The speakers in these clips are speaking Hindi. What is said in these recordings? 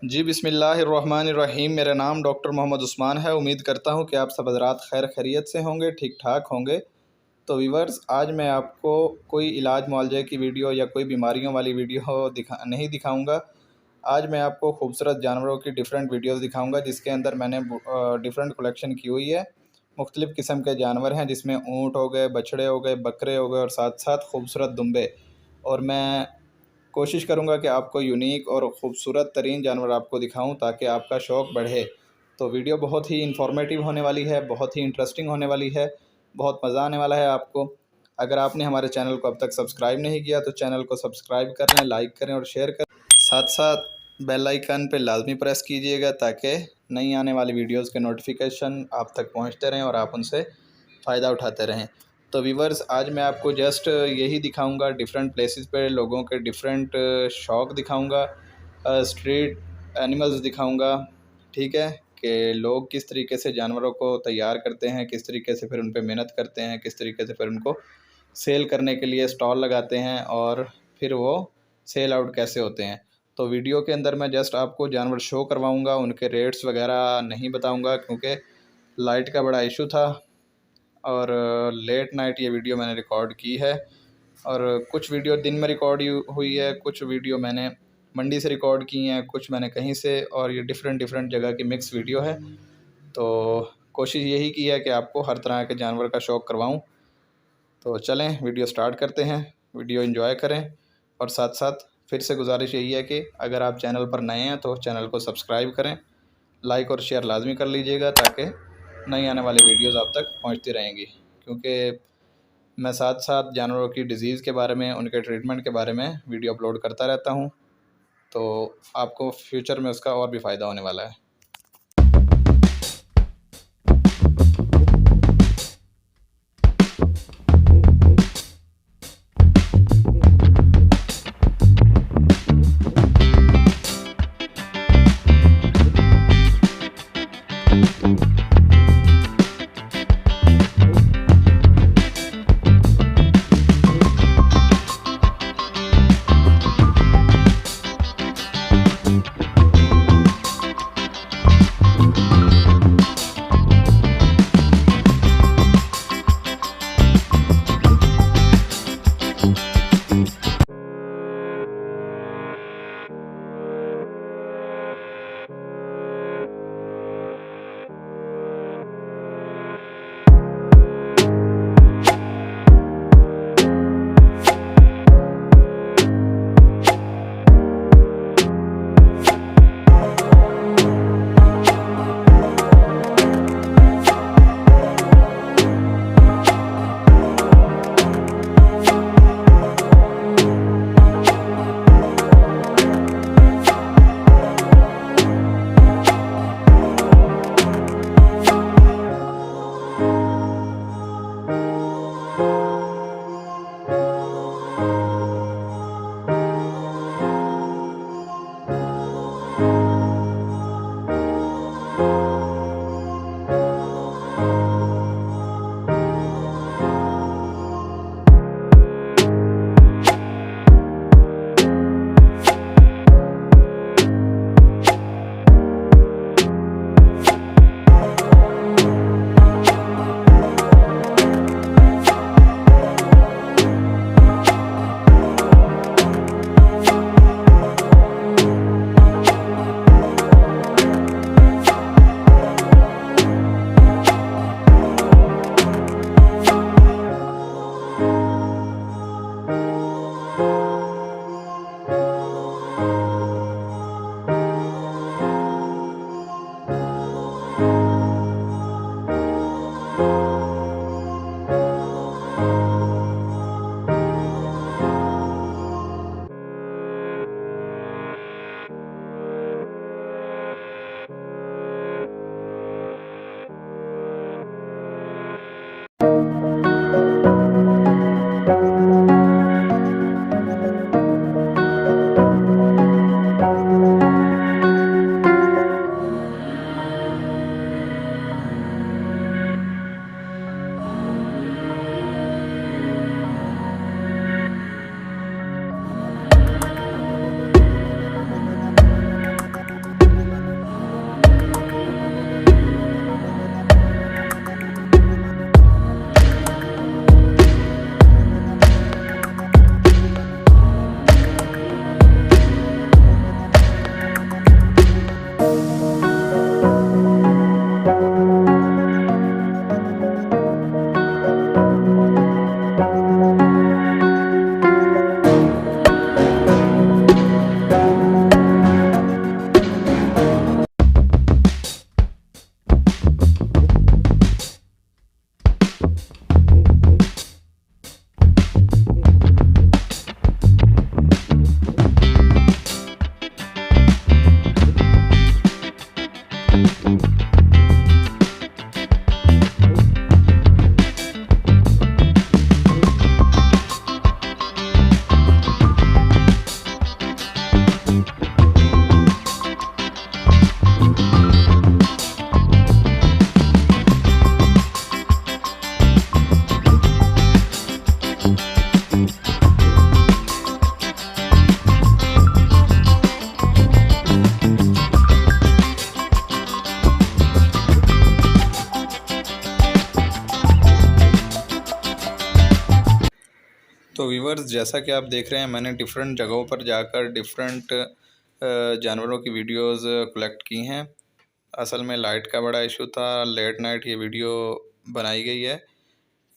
जी बिस्मिल्लाहिर्रहमानिर्रहीम। मेरा नाम डॉक्टर मोहम्मद उस्मान है। उम्मीद करता हूँ कि आप सब हज़रात खैर खैरियत से होंगे, ठीक ठाक होंगे। तो व्यूअर्स, आज मैं आपको कोई इलाज मुआलजे की वीडियो या कोई बीमारियों वाली वीडियो नहीं दिखाऊंगा। आज मैं आपको खूबसूरत जानवरों की डिफरेंट वीडियोस दिखाऊंगा, जिसके अंदर मैंने डिफरेंट कलेक्शन की हुई है। मुख्तलिफ़ किस्म के जानवर हैं, जिसमें ऊँट हो गए, बछड़े हो गए, बकरे हो गए और साथ साथ खूबसूरत दुम्बे। और मैं कोशिश करूँगा कि आपको यूनिक और ख़ूबसूरत तरीन जानवर आपको दिखाऊँ, ताकि आपका शौक़ बढ़े। तो वीडियो बहुत ही इंफॉर्मेटिव होने वाली है, बहुत ही इंटरेस्टिंग होने वाली है, बहुत मज़ा आने वाला है आपको। अगर आपने हमारे चैनल को अब तक सब्सक्राइब नहीं किया तो चैनल को सब्सक्राइब कर लें, लाइक करें और शेयर करें। साथ साथ बेल आइकन पे लाजमी प्रेस कीजिएगा, ताकि नई आने वाली वीडियोज़ के नोटिफिकेशन आप तक पहुँचते रहें और आप उनसे फ़ायदा उठाते रहें। तो व्यूअर्स, आज मैं आपको जस्ट यही दिखाऊंगा, डिफरेंट प्लेसेस पे लोगों के डिफरेंट शौक़ दिखाऊंगा, स्ट्रीट एनिमल्स दिखाऊंगा। ठीक है, कि लोग किस तरीके से जानवरों को तैयार करते हैं, किस तरीके से फिर उन पे मेहनत करते हैं, किस तरीके से फिर उनको सेल करने के लिए स्टॉल लगाते हैं और फिर वो सेल आउट कैसे होते हैं। तो वीडियो के अंदर मैं जस्ट आपको जानवर शो करवाऊँगा, उनके रेट्स वगैरह नहीं बताऊँगा, क्योंकि लाइट का बड़ा इशू था और लेट नाइट ये वीडियो मैंने रिकॉर्ड की है। और कुछ वीडियो दिन में रिकॉर्ड हुई है, कुछ वीडियो मैंने मंडी से रिकॉर्ड की हैं, कुछ मैंने कहीं से, और ये डिफरेंट जगह की मिक्स वीडियो है। तो कोशिश यही की है कि आपको हर तरह के जानवर का शौक़ करवाऊं। तो चलें वीडियो स्टार्ट करते हैं, वीडियो एंजॉय करें। और साथ साथ फिर से गुजारिश यही है कि अगर आप चैनल पर नए हैं तो चैनल को सब्सक्राइब करें, लाइक और शेयर लाजमी कर लीजिएगा, ताकि नई आने वाली वीडियोज़ आप तक पहुँचती रहेंगी। क्योंकि मैं साथ साथ जानवरों की डिज़ीज़ के बारे में, उनके ट्रीटमेंट के बारे में वीडियो अपलोड करता रहता हूँ, तो आपको फ्यूचर में उसका और भी फ़ायदा होने वाला है। तो व्यूअर्स, जैसा कि आप देख रहे हैं, मैंने डिफरेंट जगहों पर जाकर डिफरेंट जानवरों की वीडियोस कलेक्ट की हैं। असल में लाइट का बड़ा इशू था, लेट नाइट ये वीडियो बनाई गई है।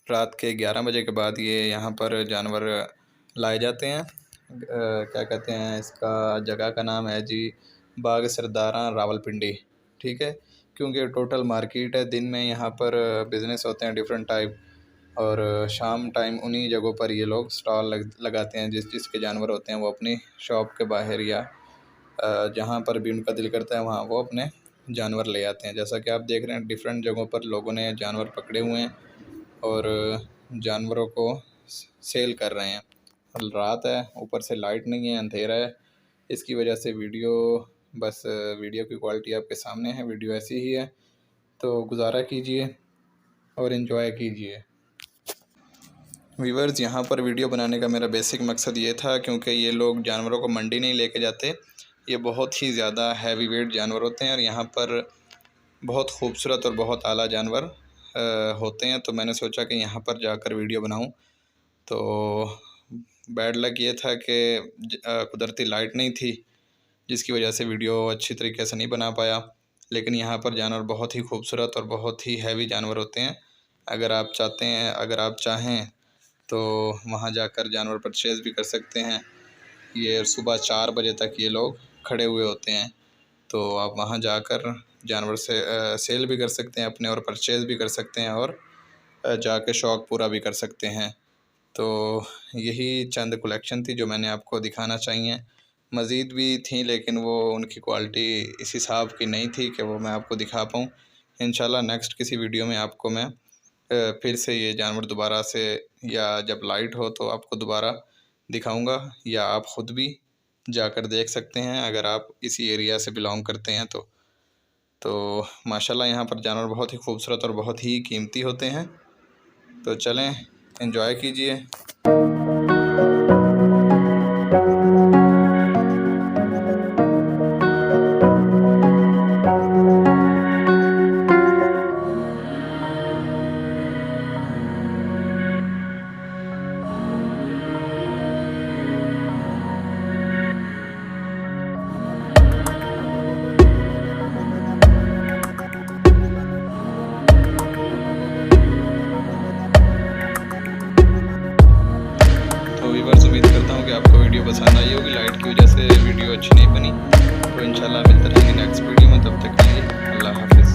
रात के 11 बजे के बाद ये यहाँ पर जानवर लाए जाते हैं। क्या कहते हैं, इसका जगह का नाम है जी बाग सरदारा रावलपिंडी, ठीक है। क्योंकि टोटल मार्केट है, दिन में यहाँ पर बिज़नेस होते हैं डिफरेंट टाइप, और शाम टाइम उन्हीं जगहों पर ये लोग स्टॉल लगाते हैं। जिसके जानवर होते हैं वो अपनी शॉप के बाहर या जहाँ पर भी उनका दिल करता है वहाँ वो अपने जानवर ले आते हैं। जैसा कि आप देख रहे हैं, डिफरेंट जगहों पर लोगों ने जानवर पकड़े हुए हैं और जानवरों को सेल कर रहे हैं। रात है, ऊपर से लाइट नहीं है, अंधेरा है, इसकी वजह से वीडियो की क्वालिटी आपके सामने है। वीडियो ऐसी ही है, तो गुजारा कीजिए और इन्जॉय कीजिए। व्यूअर्स, यहाँ पर वीडियो बनाने का मेरा बेसिक मकसद ये था, क्योंकि ये लोग जानवरों को मंडी नहीं लेके जाते। ये बहुत ही ज़्यादा हैवी वेट जानवर होते हैं और यहाँ पर बहुत खूबसूरत और बहुत आला जानवर होते हैं। तो मैंने सोचा कि यहाँ पर जाकर वीडियो बनाऊँ। तो बैड लक ये था कि कुदरती लाइट नहीं थी, जिसकी वजह से वीडियो अच्छी तरीके से नहीं बना पाया। लेकिन यहाँ पर जानवर बहुत ही खूबसूरत और बहुत ही हैवी जानवर होते हैं। अगर आप चाहें तो वहाँ जाकर जानवर परचेज़ भी कर सकते हैं। ये सुबह 4 बजे तक ये लोग खड़े हुए होते हैं, तो आप वहाँ जाकर जानवर से सेल भी कर सकते हैं अपने, और परचेज़ भी कर सकते हैं, और जाके शौक़ पूरा भी कर सकते हैं। तो यही चंद कलेक्शन थी जो मैंने आपको दिखाना चाहिए। मज़ीद भी थी, लेकिन वो उनकी क्वालिटी इस हिसाब की नहीं थी कि वो मैं आपको दिखा पाऊँ। इंशाल्लाह नेक्स्ट किसी वीडियो में आपको मैं फिर से ये जानवर दोबारा से, या जब लाइट हो तो आपको दोबारा दिखाऊंगा, या आप ख़ुद भी जाकर देख सकते हैं अगर आप इसी एरिया से बिलोंग करते हैं तो माशाल्लाह यहाँ पर जानवर बहुत ही खूबसूरत और बहुत ही कीमती होते हैं। तो चलें, एंजॉय कीजिए। उम्मीद करता हूँ कि आपको वीडियो पसंद आई होगी। लाइट की वजह से वीडियो अच्छी नहीं बनी, तो इंशाल्लाह मिलते रहेंगे नेक्स्ट वीडियो में। तब तक के लिए अल्लाह हाफ़िज़।